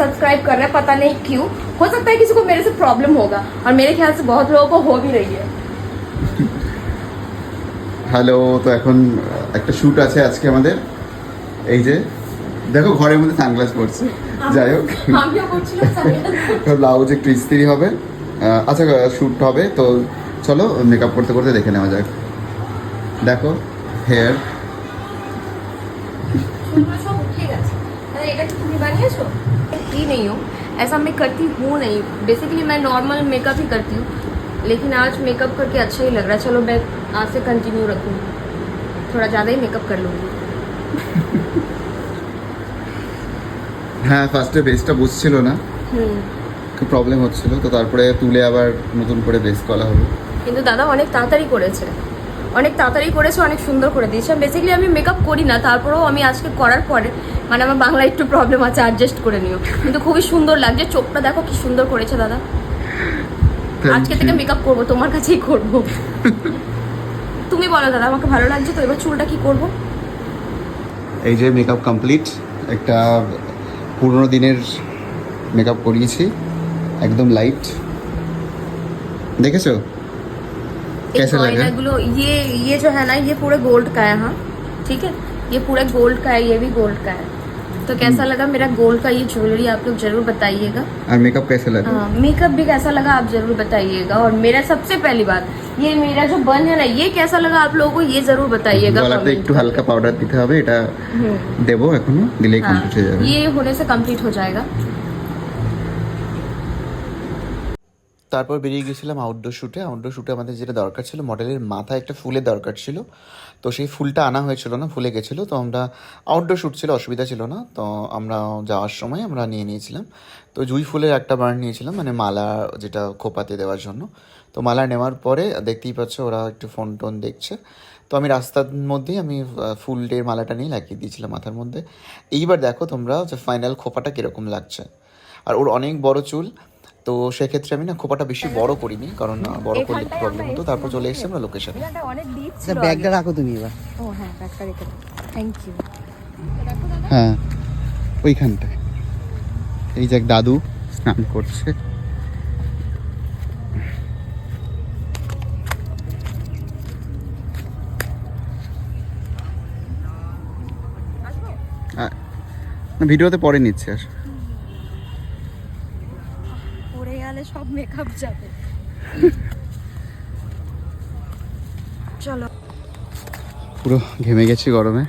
Subscribe कर रहे हैं, पता नहीं क्यों। हो सकता है किसी को मेरे से प्रॉब्लम होगा और मेरे ख्याल से बहुत लोगों को हो भी रही है। হ্যালো, তো এখন একটা শ্যুট আছে আজকে আমাদের। এই যে দেখো ঘরের মধ্যে সানগ্লাস পরছে, যাই হোক আমিও করছিলাম সানগ্লাস। ব্লাউজ একটু ইস্ত্রি হবে, আচ্ছা শ্যুট হবে, তো চলো মেকআপ করতে করতে দেখে নেওয়া যাক। দেখো হেয়ার सब उठे गए। अरे এটা কি তুমি বানিয়েছো? की नहीं हूँ, ऐसा मैं करती हूँ नहीं। बेसिकली मैं नॉर्मल मेकअप ही करती हूँ, लेकिन आज मेकअप करके अच्छा ही लग रहा है। चलो मैं आज से कंटिन्यू रखूँगी, थोड़ा ज़्यादा ही मेकअप कर लूँगी। হ্যাঁ, ফার্স্টে বেসটা বুঝছিল না, খুব প্রবলেম হচ্ছিল, তো তারপরে তুলে আবার নতুন করে বেস করা হলো। কিন্তু দাদা অনেক তাড়াতাড়ি করেছে, অনেক তাড়াতাড়ি করেছে, অনেক সুন্দর করে দিয়েছে। বেসিক্যালি আমি মেকআপ করি না, তারপরেও আমি আজকে করার পরে মানে আমার বাংলায় একটু প্রবলেম আছে, অ্যাডজাস্ট করে নিও। কিন্তু খুবই সুন্দর লাগছে, চোখটা দেখো কি সুন্দর করেছে দাদা। আজকে থেকে মেকআপ করব, তোমার কাছেই করব। তুমি বলো দাদা, আমাকে ভালো লাগছে তো। এবার চুলটা কি করব? এই যে মেকআপ কমপ্লিট, একটা পুরোনো দিনের মেকআপ করিয়েছি, একদম লাইট। দেখেছো कैसा लगा? गुलो ये जो है ना, ये पूरे गोल्ड का है। हाँ ठीक है, ये पूरा गोल्ड का है, ये भी गोल्ड का है। तो कैसा लगा मेरा गोल्ड का ये ज्वेलरी, आप लोग जरूर बताइएगा। और मेकअप कैसा लगा? मेकअप भी कैसा लगा आप जरूर बताइएगा। और मेरा सबसे पहली बात, ये मेरा जो बन है ना, ये कैसा लगा आप लोगों को ये जरूर बताइएगा। গলাতে একটু হালকা পাউডার দিতে হবে, এটা দেবো এখনো, দিলেই কমপ্লিট হয়ে যাবে। ये होने से कंप्लीट हो जाएगा। তারপর বেরিয়ে গেছিলাম আউটডোর শ্যুটে। আউটডোর শ্যুটে আমাদের যেটা দরকার ছিল, মডেলের মাথায় একটা ফুলের দরকার ছিল, তো সেই ফুলটা আনা হয়েছিল না, ফুলে গেছিলো। তো আমরা আউটডোর শ্যুট ছিল, অসুবিধা ছিল না, তো আমরা যাওয়ার সময় আমরা নিয়ে নিয়েছিলাম। তো জুঁই ফুলের একটা বার্ন নিয়েছিলাম, মানে মালা যেটা খোপাতে দেওয়ার জন্য। তো মালা নেওয়ার পরে দেখতেই পাচ্ছ ওরা একটু ফোন টোন দেখছে, তো আমি রাস্তার মধ্যেই আমি ফুলের মালাটা নিয়ে লাগিয়ে দিয়েছিলাম মাথার মধ্যে। এইবার দেখো তোমরা যে ফাইনাল খোপাটা কীরকম লাগছে। আর ওর অনেক বড় চুল, তো সেক্ষেত্রে আমি না খোপাটা বেশি বড় করিনি, কারণ বড় করলে একটু প্রবলেম হতো। তারপর চলে এসেছি আমরা লোকেশনে। অনেক ডিপ ছিল। ব্যাগটা রাখো তুমি এবার। ও হ্যাঁ, ব্যাগটা রেখে দাও, থ্যাংক ইউ। হ্যাঁ, ওইখানটায় এই যে এক দাদু স্নান করছে। না, ভিডিওতে পরে নিচ্ছে। আর পরে গেলে সব মেকআপ যাবে। চলো, পুরো ঘেমে গেছি গরমে।